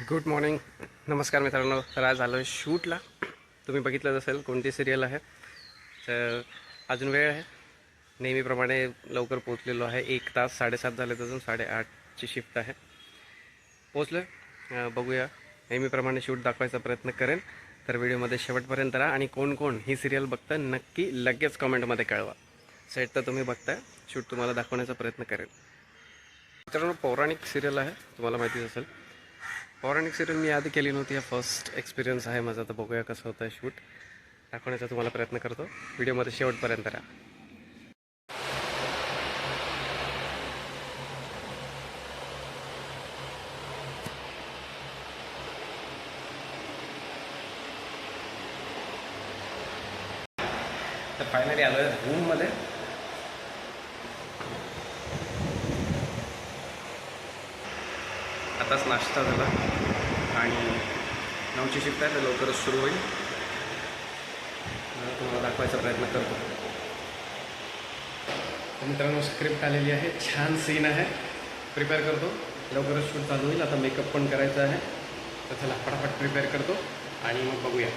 Good morning. नमस्कार मित्रांनो. तर आज आलो आहे शूटला. तुम्ही बघितलंच असेल कोणती सिरियल आहे. तर अजून वेळ आहे. नेहमीप्रमाणे लवकर पोचलेलो आहे. 1 तास 7:30 झाले, अजून 8:30ची शिफ्ट आहे. पोचलो आहे. बघूया. नेहमीप्रमाणे शूट दाखवायचा प्रयत्न करेन. तर व्हिडिओमध्ये शेवटपर्यंत राहा आणि कोण कोण ही सिरियल बघता नक्की लगेच कमेंटमध्ये कळवा. सेट तर तुम्ही बघताय, शूट तुम्हाला दाखवण्याचा प्रयत्न करेन. मित्रांनो, पौराणिक सिरियल आहे, तुम्हाला माहितीच असेल. पौराणिक सिरियल मी आधी केली नव्हती. हा फर्स्ट एक्सपिरियन्स आहे माझा. तर बघूया कसं होतं शूट. दाखवण्याचा तुम्हाला प्रयत्न करतो. व्हिडिओमध्ये शेवटपर्यंत राहा. तर फायनली आलो आहे रूममध्ये. आताच नाश्ता झाला आणि 9ची शिफ्ट आहे, तर लवकरच सुरू होईल. तुम्हाला दाखवायचा प्रयत्न करतो. तर मित्रांनो, स्क्रिप्ट आलेली आहे. छान सीन आहे. प्रिपेअर करतो. लवकरच शूट चालू होईल. आता मेकअप पण करायचा आहे. तर चला फटाफट प्रिपेअर करतो आणि मग बघूया.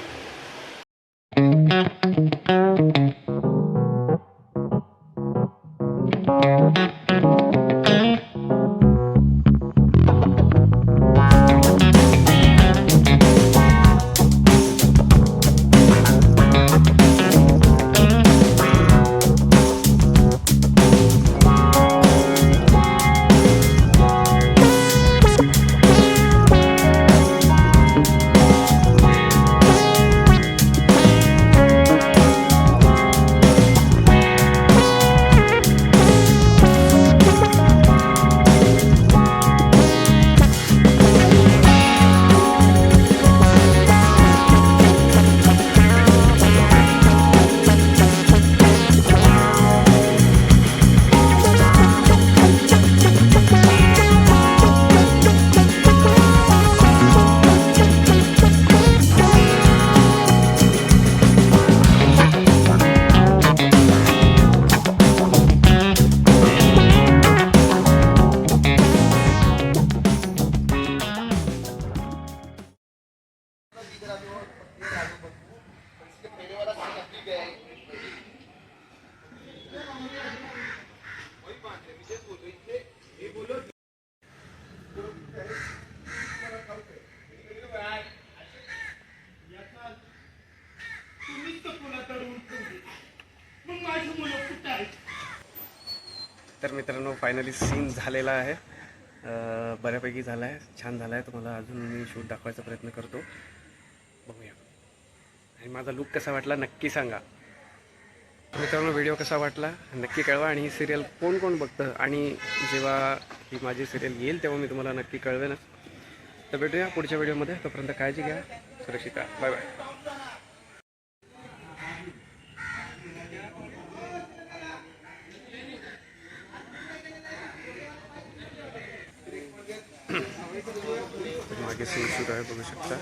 तर मित्रांनो, फायनली सीन झालेला आहे. बऱ्यापैकी झाला आहे. छान झाला आहे. तुम्हाला अजून मी शूट दाखवायचा प्रयत्न करतो. बघूया. आणि माझा लूक कसा वाटला नक्की सांगा. मित्रांनो, व्हिडिओ कसा वाटला नक्की कळवा. आणि ही सिरियल कोण कोण बघतं आणि जेव्हा ही माझी सिरियल येईल तेव्हा मी तुम्हाला नक्की कळवेनच. तर भेटूया पुढच्या व्हिडिओमध्ये. तोपर्यंत काळजी घ्या. सुरक्षित राहा. Bye bye. मागे सीन सुरू आहे, बघू शकता.